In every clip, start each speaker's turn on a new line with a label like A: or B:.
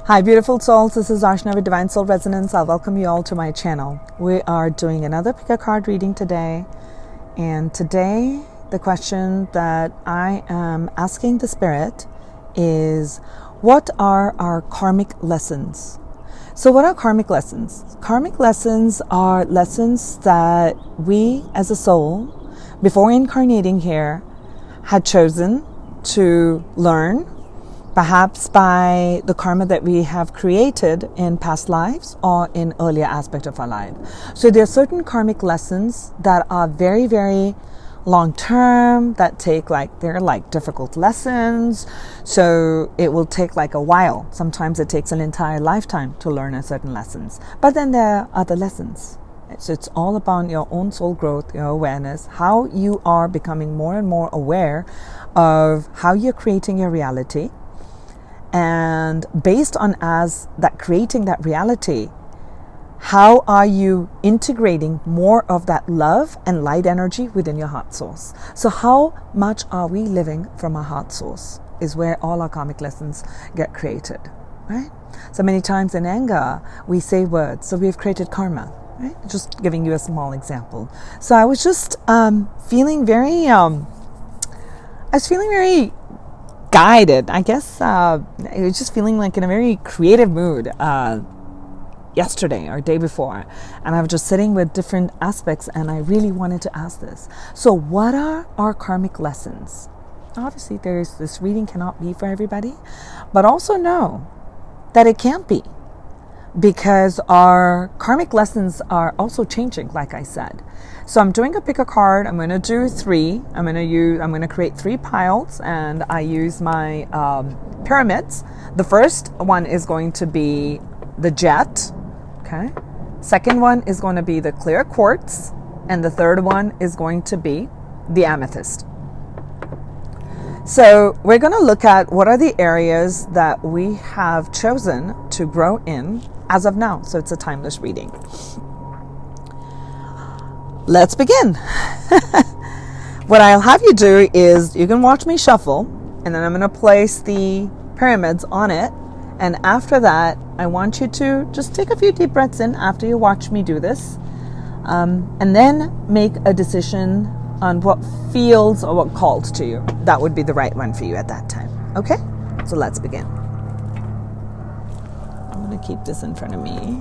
A: Hi beautiful souls, this is Ashnavi Divine Soul Resonance. I'll welcome you all to my channel. We are doing another pick a card reading today. And today the question that I am asking the Spirit is, what are our karmic lessons? So what are karmic lessons? Karmic lessons are lessons that we as a soul, before incarnating here, had chosen to learn, perhaps by the karma that we have created in past lives or in earlier aspect of our life. So there are certain karmic lessons that are very, very long term, that they're like difficult lessons. So it will take like a while. Sometimes it takes an entire lifetime to learn a certain lessons. But then there are other lessons. So it's all about your own soul growth, your awareness, how you are becoming more and more aware of how you're creating your reality. And based on creating that reality, how are you integrating more of that love and light energy within your heart source? So how much are we living from our heart source is where all our karmic lessons get created, right? So many times in anger, we say words. So we've created karma, right? Just giving you a small example. So I was just feeling very guided, I guess. I was just feeling like in a very creative mood yesterday or day before, and I was just sitting with different aspects, and I really wanted to ask this. So what are our karmic lessons? Obviously this reading cannot be for everybody, but also know that it can't be, because our karmic lessons are also changing, like I said. So I'm doing a pick a card. I'm going to do three. I'm going to create three piles, and I use my pyramids. The first one is going to be the jet. Okay. Second one is going to be the clear quartz, and the third one is going to be the amethyst. So we're going to look at what are the areas that we have chosen to grow in as of now. So it's a timeless reading. Let's begin. What I'll have you do is you can watch me shuffle, and then I'm going to place the pyramids on it. And after that, I want you to just take a few deep breaths in after you watch me do this. And then make a decision on what feels or what calls to you. That would be the right one for you at that time. Okay? So let's begin. I'm going to keep this in front of me.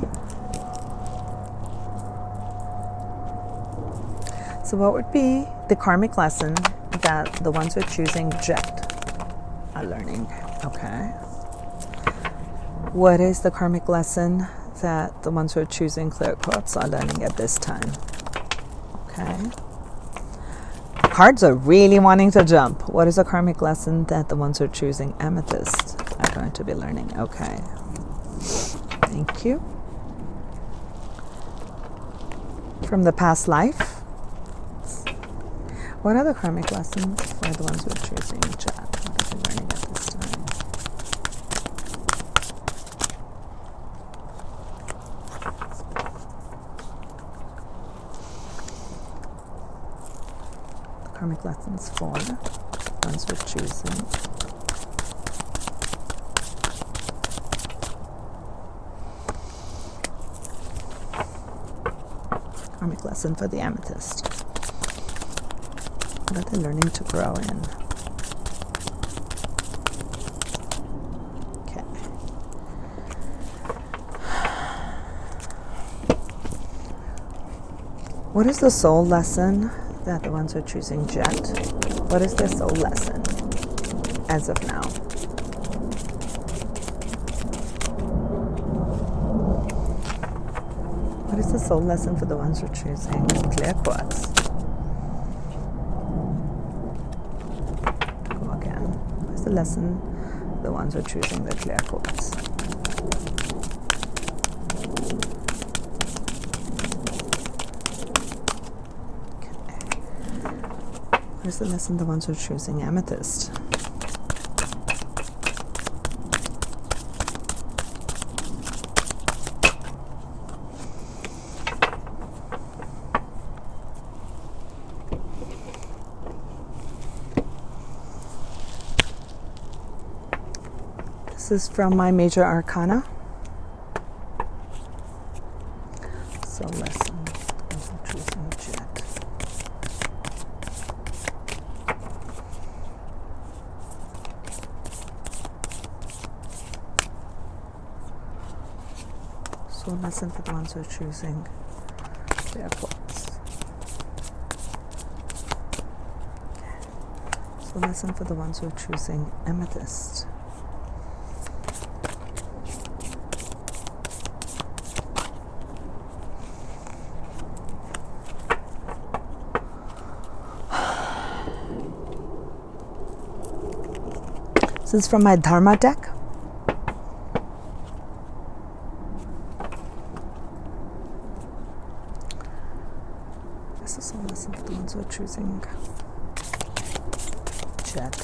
A: So what would be the karmic lesson that the ones who are choosing jet are learning? Okay. What is the karmic lesson that the ones who are choosing clear quartz are learning at this time? Okay. Cards are really wanting to jump. What is a karmic lesson that the ones who are choosing amethyst are going to be learning? Okay. Thank you. From the past life. What are the karmic lessons for the ones who are choosing jet? What are they learning at this time? The karmic lessons for the ones who are choosing. Karmic lesson for the amethyst. What are they learning to grow in? Okay. What is the soul lesson that the ones who are choosing jet? What is their soul lesson as of now? What is the soul lesson for the ones who are choosing clear quartz? The lesson, the ones who are choosing the clear quartz. Okay. What is the lesson, the ones who are choosing amethyst? This is from my major arcana. So lesson. I'm choosing jet. So lesson for the ones who are choosing Clear Quartz. So lesson for the ones who are choosing Amethyst. This is from my Dharma deck. This is a lesson for the ones who are choosing jet.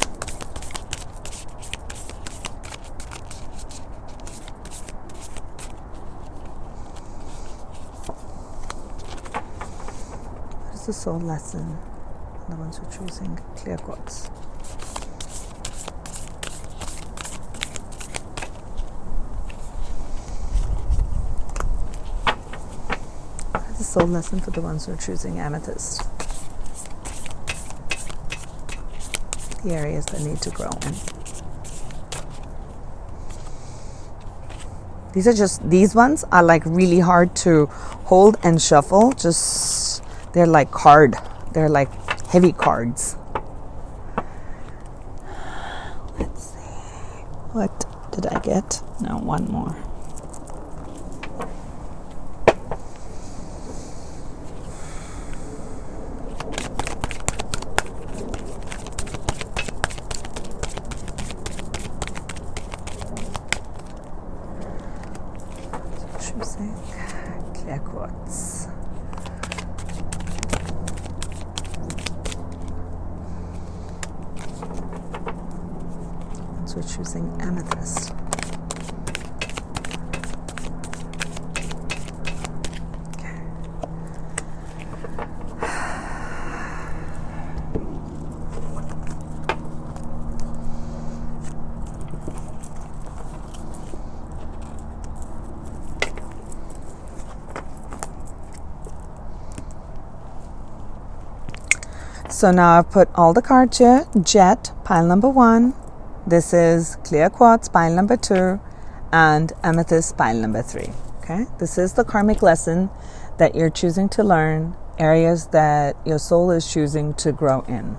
A: What is the soul lesson for the ones who are choosing Clear Quartz? The soul lesson for the ones who are choosing Amethyst. The areas that need to grow in. These ones are like really hard to hold and shuffle. They're like they're like heavy cards. Let's see. What did I get? No, one more. Choosing Clear Quartz. So we're choosing Amethyst. So now I've put all the cards here. Jet, pile number 1. This is Clear Quartz, pile number 2. And Amethyst, pile number 3. Okay, this is the karmic lesson that you're choosing to learn, areas that your soul is choosing to grow in.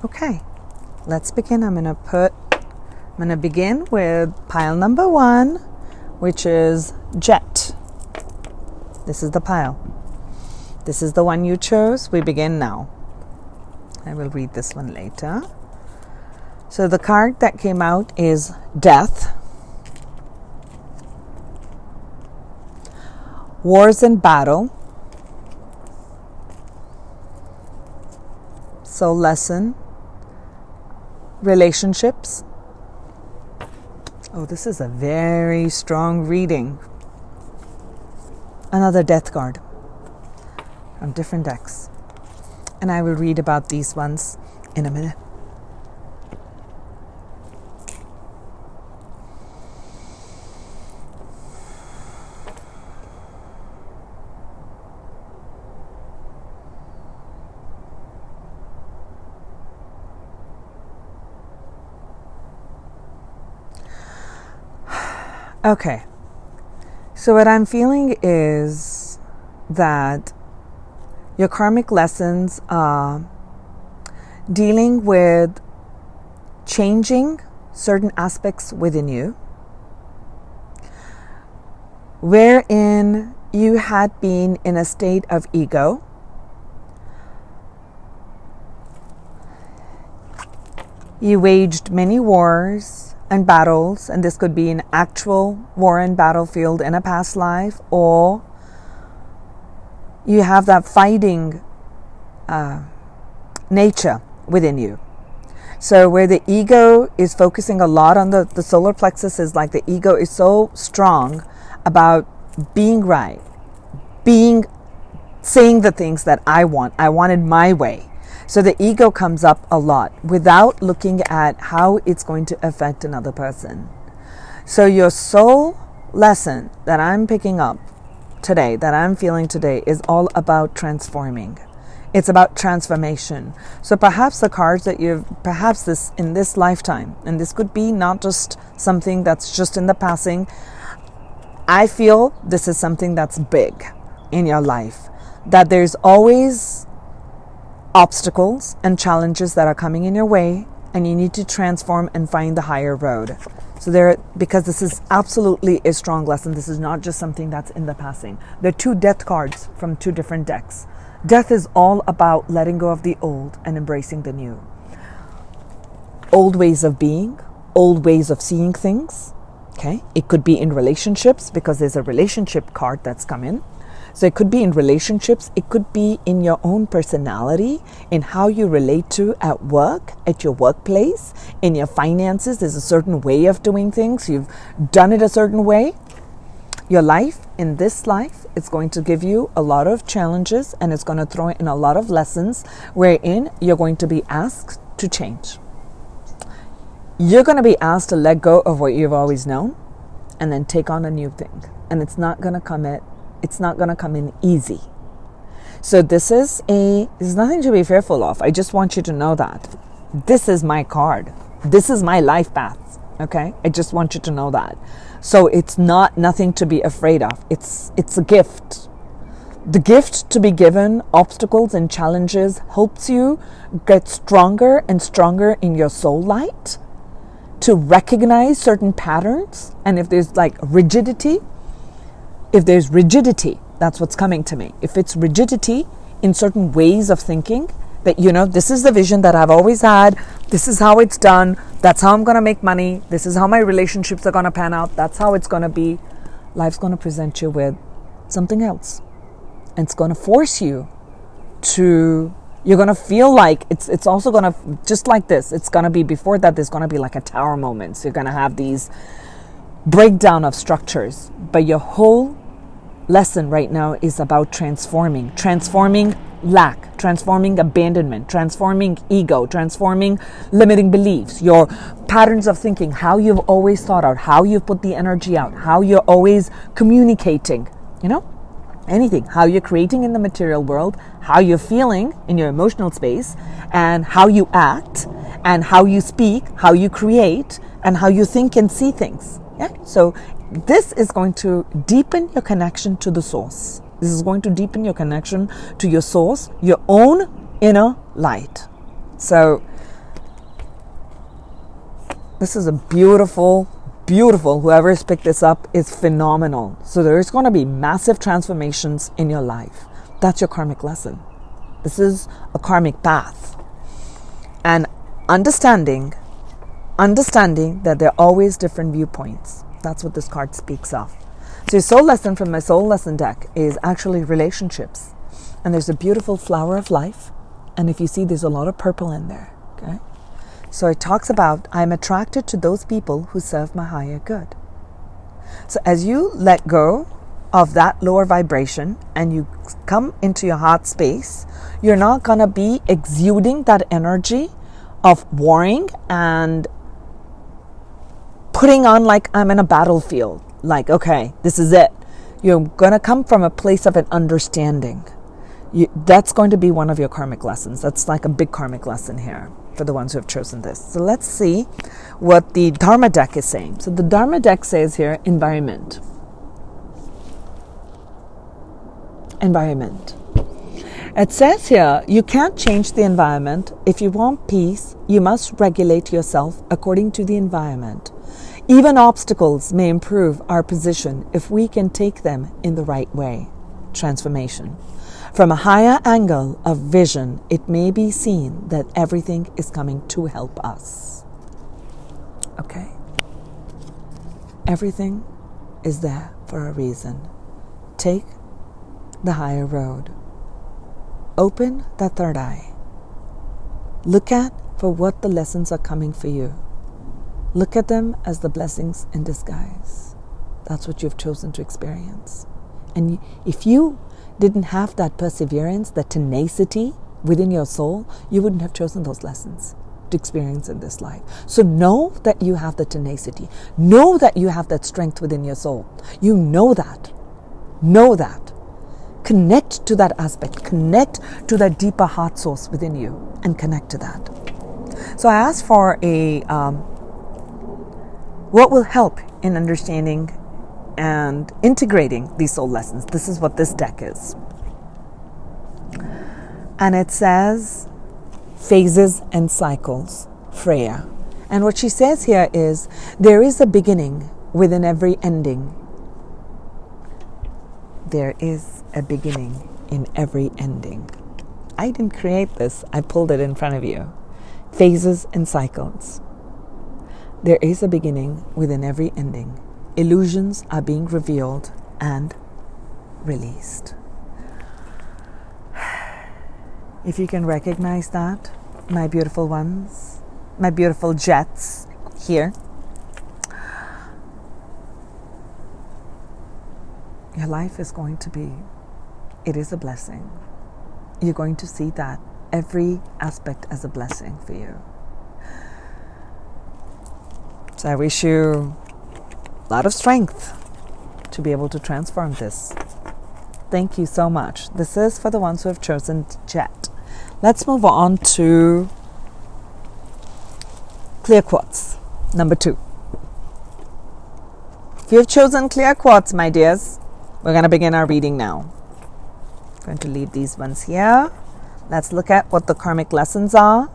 A: Okay, let's begin. I'm going to begin with pile number 1, which is jet. This is the pile. This is the one you chose. We begin now. I will read this one later. So the card that came out is death, wars and battle, soul lesson, relationships. Oh, this is a very strong reading. Another death card from different decks. And I will read about these ones in a minute. Okay, so what I'm feeling is that your karmic lessons are dealing with changing certain aspects within you, wherein you had been in a state of ego, you waged many wars and battles, and this could be an actual war and battlefield in a past life, or you have that fighting nature within you. So where the ego is focusing a lot on the solar plexus, is like the ego is so strong about being right, saying the things that I want it my way. So the ego comes up a lot without looking at how it's going to affect another person. So your soul lesson that I'm picking up today, that I'm feeling today, is all about transforming. It's about transformation. So perhaps the cards that this in this lifetime, and this could be not just something that's just in the passing. I feel this is something that's big in your life, that there's always obstacles and challenges that are coming in your way, and you need to transform and find the higher road. So because this is absolutely a strong lesson, this is not just something that's in the passing. There are 2 death cards from 2 different decks. Death is all about letting go of the old and embracing the new. Old ways of being, old ways of seeing things. Okay, it could be in relationships, because there's a relationship card that's come in. So it could be in relationships, it could be in your own personality, in how you relate to at work, at your workplace, in your finances. There's a certain way of doing things. You've done it a certain way. Your life, in this life, it's going to give you a lot of challenges, and it's going to throw in a lot of lessons wherein you're going to be asked to change. You're going to be asked to let go of what you've always known and then take on a new thing. And it's not going to come in easy. So there's nothing to be fearful of. I just want you to know that. This is my card. This is my life path. Okay? I just want you to know that. So it's nothing to be afraid of. It's a gift. The gift to be given obstacles and challenges helps you get stronger and stronger in your soul light, to recognize certain patterns. And if there's rigidity, that's what's coming to me. If it's rigidity in certain ways of thinking, that, this is the vision that I've always had, this is how it's done, that's how I'm going to make money, this is how my relationships are going to pan out, that's how it's going to be, life's going to present you with something else. And it's going to force you to, you're going to feel like it's also going to, just like this, it's going to be, before that, there's going to be like a tower moment. So you're going to have these breakdown of structures. But your whole lesson right now is about transforming lack, transforming abandonment, transforming ego, transforming limiting beliefs, your patterns of thinking, how you've always thought out, how you've put the energy out, how you're always communicating, anything, how you're creating in the material world, how you're feeling in your emotional space, and how you act, and how you speak, how you create, and how you think and see things. Yeah. So this is going to deepen your connection to the source. This is going to deepen your connection to your source, your own inner light. So this is a beautiful, whoever has picked this up is phenomenal. So there's going to be massive transformations in your life. That's your karmic lesson. This is a karmic path. And understanding that there are always different viewpoints. That's what this card speaks of. So your soul lesson from my soul lesson deck is actually relationships. And there's a beautiful flower of life. And if you see, there's a lot of purple in there. Okay. So it talks about, I'm attracted to those people who serve my higher good. So as you let go of that lower vibration and you come into your heart space, you're not going to be exuding that energy of warring and putting on like I'm in a battlefield. Like, okay, this is it. You're going to come from a place of an understanding. That's going to be one of your karmic lessons. That's like a big karmic lesson here for the ones who have chosen this. So let's see what the Dharma deck is saying. So the Dharma deck says here, environment. It says here, you can't change the environment. If you want peace, you must regulate yourself according to the environment. Even obstacles may improve our position if we can take them in the right way. Transformation. From a higher angle of vision, it may be seen that everything is coming to help us. Okay? Everything is there for a reason. Take the higher road. Open the third eye. Look at for what the lessons are coming for you. Look at them as the blessings in disguise. That's what you've chosen to experience. And if you didn't have that perseverance, that tenacity within your soul, you wouldn't have chosen those lessons to experience in this life. So know that you have the tenacity. Know that you have that strength within your soul. You know that. Know that. Connect to that aspect. Connect to that deeper heart source within you and connect to that. So I asked for what will help in understanding and integrating these soul lessons. This is what this deck is. And it says phases and cycles, Freya. And what she says here is, there is a beginning within every ending. There is a beginning in every ending. I didn't create this. I pulled it in front of you. Phases and cycles. There is a beginning within every ending. Illusions are being revealed and released. If you can recognize that, my beautiful ones, my beautiful jets here, your life is going to be, it is a blessing. You're going to see that every aspect as a blessing for you. So I wish you a lot of strength to be able to transform this. Thank you so much. This is for the ones who have chosen Jet. Let's move on to Clear Quartz, number 2. If you have chosen Clear Quartz, my dears, we're going to begin our reading now. I'm going to leave these ones here. Let's look at what the karmic lessons are,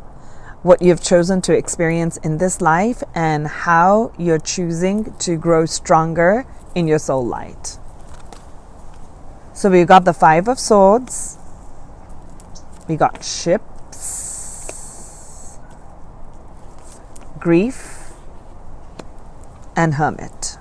A: what you've chosen to experience in this life, and how you're choosing to grow stronger in your soul light. So we've got the 5 of Swords. We got Ships, Grief, and Hermit.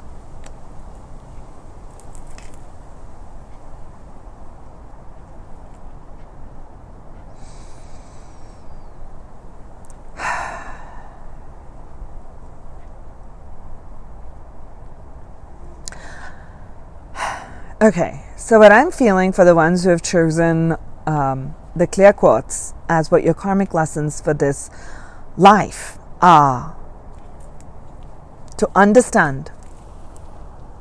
A: Okay, so what I'm feeling for the ones who have chosen the Clear Quartz as what your karmic lessons for this life are to understand,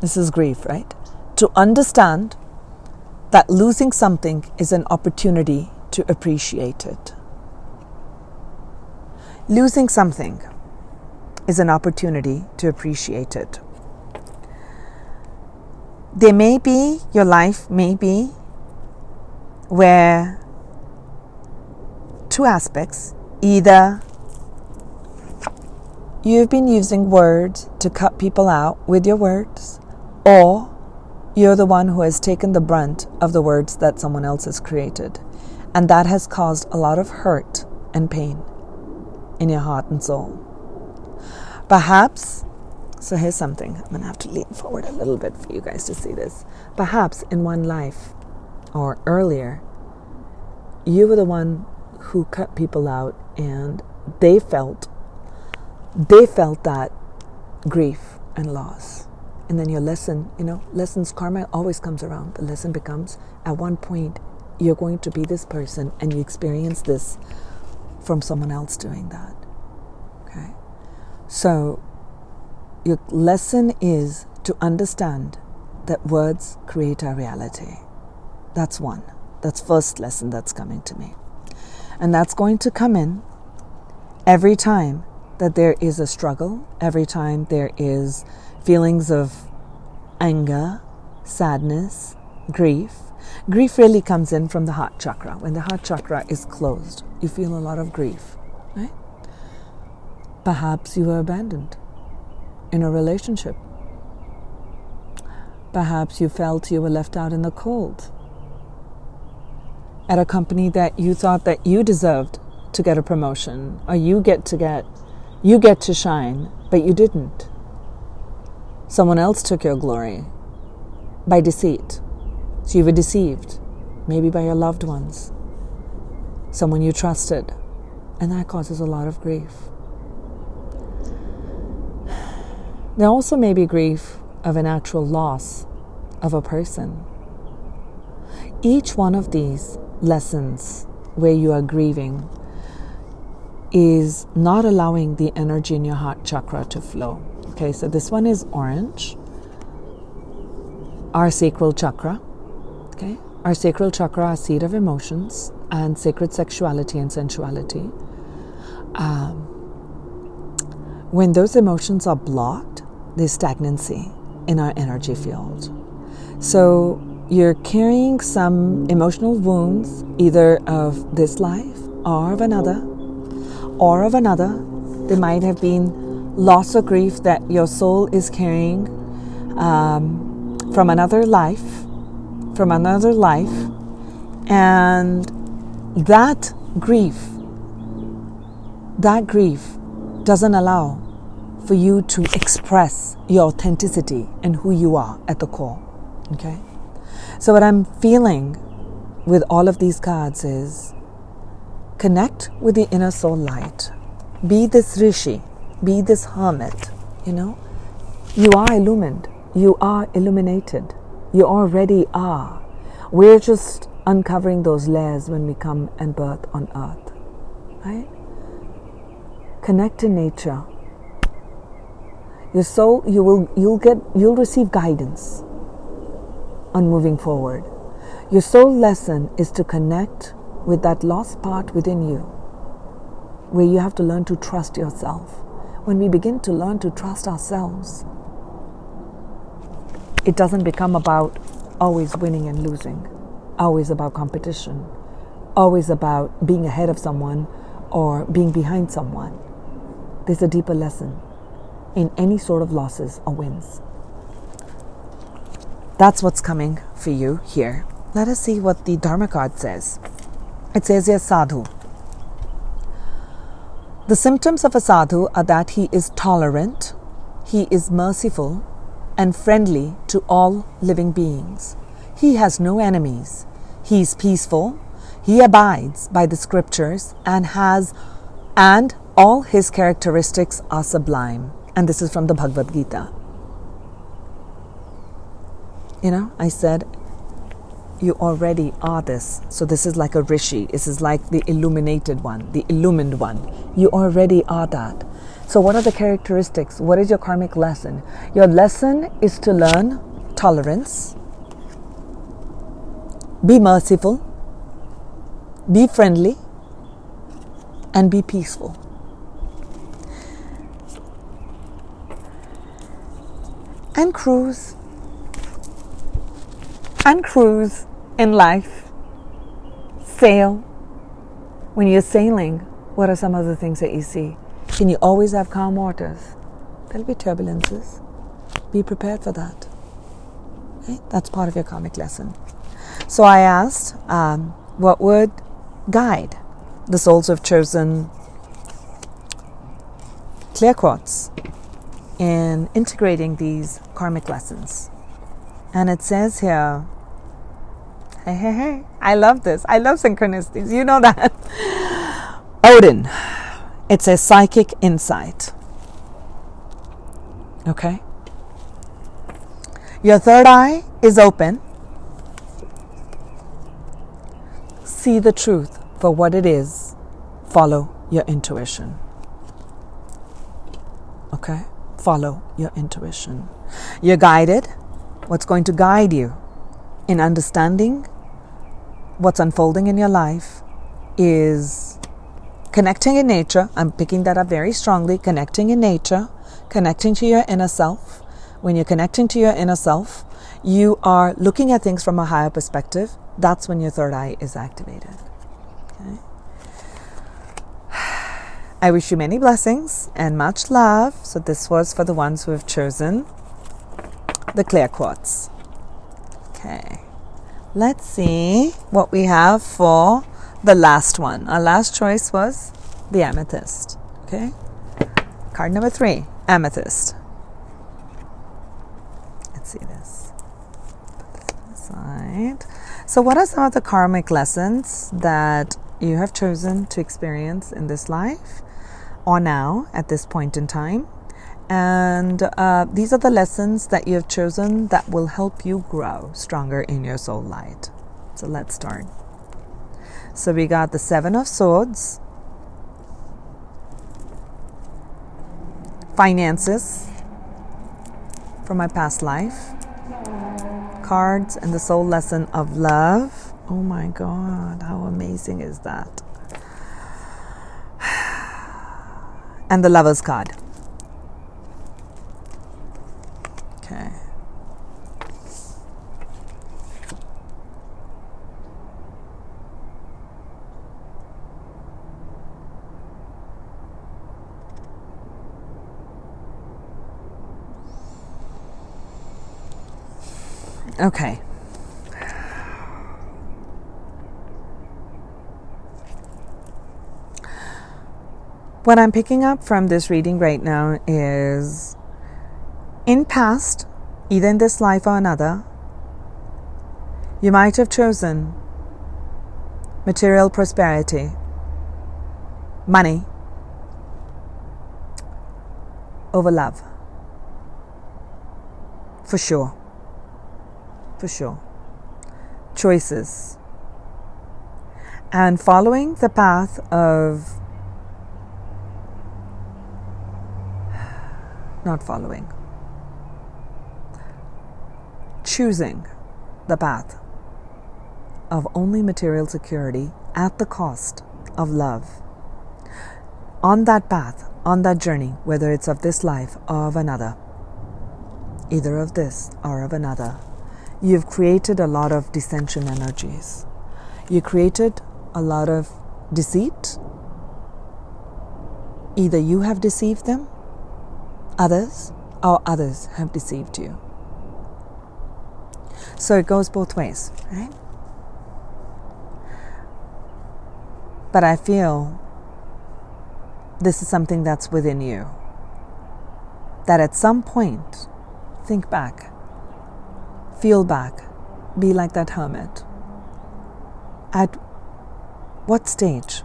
A: this is grief, right? To understand that losing something is an opportunity to appreciate it. Losing something is an opportunity to appreciate it. There may be, your life may be, where 2 aspects, either you've been using words to cut people out with your words, or you're the one who has taken the brunt of the words that someone else has created. And that has caused a lot of hurt and pain in your heart and soul. Perhaps, so here's something, I'm going to have to lean forward a little bit for you guys to see this. Perhaps in one life, or earlier, you were the one who cut people out, and they felt that grief and loss. And then your lesson, lessons, karma always comes around. The lesson becomes, at one point, you're going to be this person, and you experience this from someone else doing that. Okay? So your lesson is to understand that words create our reality. That's one. That's first lesson that's coming to me. And that's going to come in every time that there is a struggle, every time there is feelings of anger, sadness, grief. Grief really comes in from the heart chakra. When the heart chakra is closed, you feel a lot of grief, right? Perhaps you were abandoned in a relationship. Perhaps you felt you were left out in the cold at a company that you thought that you deserved to get a promotion, or you get to shine, but you didn't. Someone else took your glory by deceit. So you were deceived, maybe by your loved ones, someone you trusted, and that causes a lot of grief. There also may be grief of an actual loss of a person. Each one of these lessons where you are grieving is not allowing the energy in your heart chakra to flow. Okay, so this one is orange, our sacral chakra. Okay, our sacral chakra, our seat of emotions and sacred sexuality and sensuality. When those emotions are blocked, there's stagnancy in our energy field. So you're carrying some emotional wounds, either of this life or of another. There might have been loss or grief that your soul is carrying from another life, and that grief doesn't allow for you to express your authenticity and who you are at the core. Okay? So what I'm feeling with all of these cards is connect with the inner soul light. Be this rishi, be this hermit, You are illumined. You are illuminated. You already are. We're just uncovering those layers when we come and birth on earth. Right? Connect to nature. Your soul, you'll receive guidance on moving forward. Your soul lesson is to connect with that lost part within you, where you have to learn to trust yourself. When we begin to learn to trust ourselves, it doesn't become about always winning and losing, always about competition, always about being ahead of someone or being behind someone. There's a deeper lesson in any sort of losses or wins. That's what's coming for you here. Let us see what the Dharma card says. It says here, sadhu. The symptoms of a sadhu are that he is tolerant, he is merciful, and friendly to all living beings. He has no enemies. He is peaceful. He abides by the scriptures and all his characteristics are sublime. And this is from the Bhagavad Gita. I said, you already are this. So this is like a rishi. This is like the illuminated one, the illumined one. You already are that. So what are the characteristics? What is your karmic lesson? Your lesson is to learn tolerance, be merciful, be friendly, and be peaceful. And cruise in life. Sail. When you're sailing, what are some of the things that you see? Can you always have calm waters? There'll be turbulences. Be prepared for that. Okay? That's part of your karmic lesson. So I asked, what would guide the souls who have chosen Clear Quartz in integrating these karmic lessons? And it says here, hey, I love this. I love synchronicities. You know that. Odin. It says psychic insight. Okay? Your third eye is open. See the truth for what it is. Follow your intuition. Okay? Follow your intuition. You're guided. What's going to guide you in understanding what's unfolding in your life is connecting in nature. I'm picking that up very strongly. Connecting in nature, connecting to your inner self. When you're connecting to your inner self, you are looking at things from a higher perspective. That's when your third eye is activated. Okay? I wish you many blessings and much love. So this was for the ones who have chosen the Clear Quartz. Okay. Let's see what we have for the last one. Our last choice was the Amethyst. Okay. Card number 3, Amethyst. Let's see this. Put this aside. So what are some of the karmic lessons that you have chosen to experience in this life or now at this point in time. And these are the lessons that you have chosen that will help you grow stronger in your soul light. So let's start. So we got the Seven of Swords, finances from my past life, cards, and the soul lesson of love. Oh my God, how amazing is that? And the Lover's card. Okay. Okay. What I'm picking up from this reading right now is, in past, either in this life or another, you might have chosen material prosperity, money, over love. For sure. For sure. Choices. And following the path of not following, choosing the path of only material security at the cost of love. On that path, on that journey, whether it's of this life or of another, either of this or of another, you've created a lot of dissension energies. You created a lot of deceit. Either you have deceived them, others, or others have deceived you. So it goes both ways, right? But I feel this is something that's within you. That at some point, think back, feel back, be like that hermit. At what stage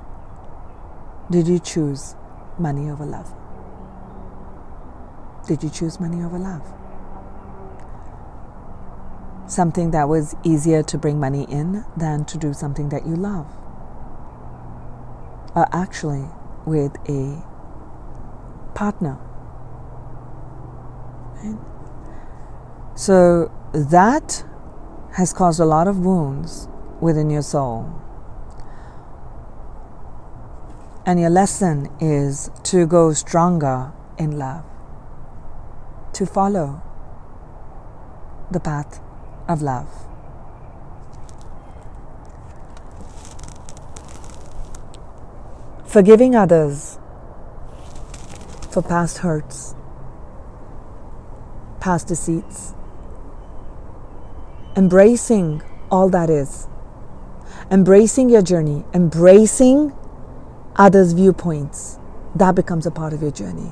A: did you choose money over love? Did you choose money over love? Something that was easier to bring money in than to do something that you love. Or actually with a partner. Right? So that has caused a lot of wounds within your soul. And your lesson is to go stronger in love. To follow the path of love. Forgiving others for past hurts, past deceits. Embracing all that is. Embracing your journey. Embracing others' viewpoints. That becomes a part of your journey.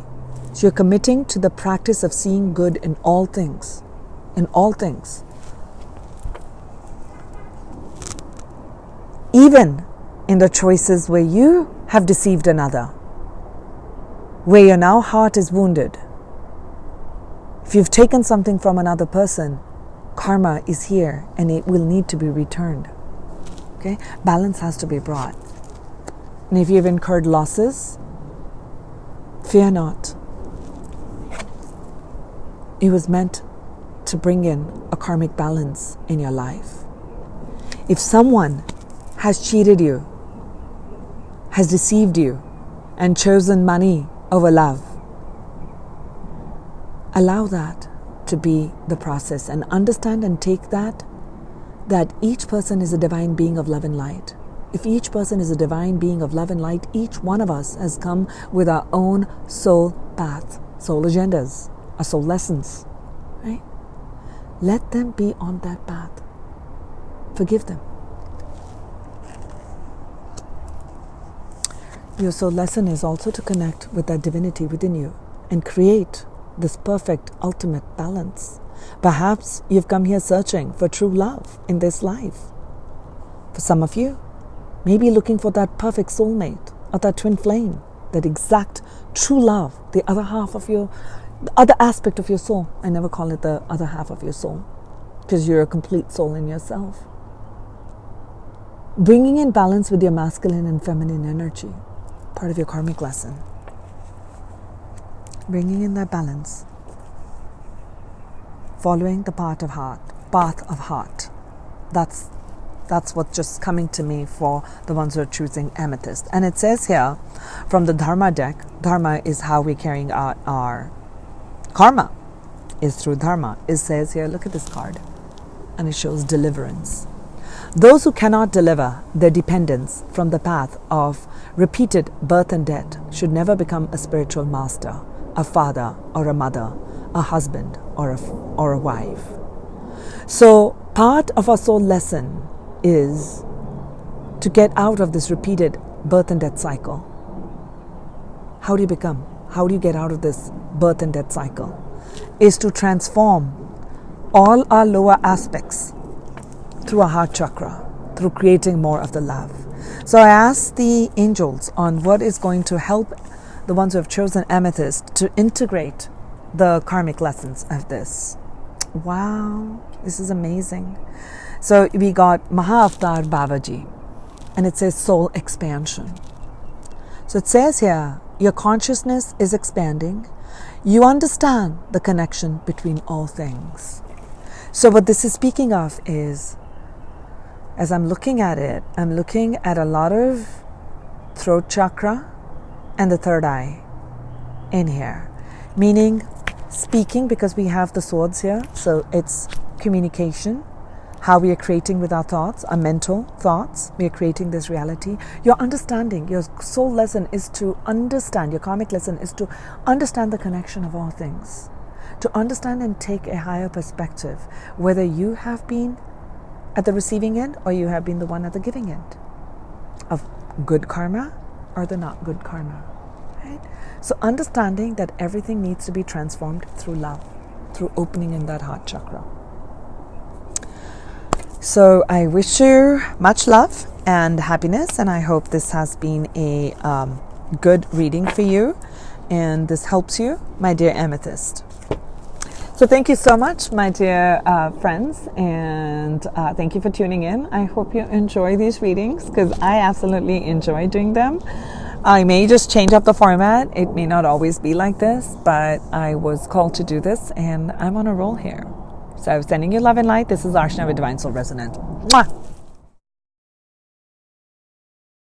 A: So you're committing to the practice of seeing good in all things. In all things. Even in the choices where you have deceived another. Where your now heart is wounded. If you've taken something from another person, karma is here and it will need to be returned. Okay? Balance has to be brought. And if you've incurred losses, fear not. It was meant to bring in a karmic balance in your life. If someone has cheated you, has deceived you, and chosen money over love, allow that to be the process and understand and take that each person is a divine being of love and light. If each person is a divine being of love and light, each one of us has come with our own soul path, soul agendas, our soul lessons, right? Let them be on that path. Forgive them. Your soul lesson is also to connect with that divinity within you and create this perfect, ultimate balance. Perhaps you've come here searching for true love in this life. For some of you, Maybe looking for that perfect soulmate or that twin flame, that exact true love, the other half of the other aspect of your soul. I never call it the other half of your soul, because you're a complete soul in yourself. Bringing in balance with your masculine and feminine energy, part of your karmic lesson. Bringing in that balance. Following the path of heart. That's what's just coming to me for the ones who are choosing Amethyst. And it says here, from the Dharma deck, Dharma is how we're carrying out our karma, is through Dharma. It says here, look at this card, and it shows deliverance. Those who cannot deliver their dependents from the path of repeated birth and death should never become a spiritual master, a father or a mother, a husband or a wife. So part of our soul lesson is to get out of this repeated birth and death cycle. How do you get out of this birth and death cycle? Is to transform all our lower aspects through our heart chakra, through creating more of the love. So I asked the angels on what is going to help the ones who have chosen Amethyst to integrate the karmic lessons of this. Wow, this is amazing. So we got Maha-Avatar Babaji, and it says soul expansion. So it says here, your consciousness is expanding. You understand the connection between all things. So what this is speaking of is, as I'm looking at it, I'm looking at a lot of throat chakra and the third eye in here, meaning speaking, because we have the swords here. So it's communication, how we are creating with our thoughts, our mental thoughts. We are creating this reality. Your understanding, your soul lesson is to understand, your karmic lesson is to understand the connection of all things, to understand and take a higher perspective, whether you have been at the receiving end or you have been the one at the giving end of good karma or the not good karma, right? So understanding that everything needs to be transformed through love, through opening in that heart chakra. So I wish you much love and happiness, and I hope this has been a good reading for you and this helps you, my dear Amethyst. So thank you so much, my dear friends, and thank you for tuning in. I hope you enjoy these readings, because I absolutely enjoy doing them. I may just change up the format. It may not always be like this, but I was called to do this, and I'm on a roll here. So sending you love and light. This is Arshna with Divine Soul Resonant. Mwah!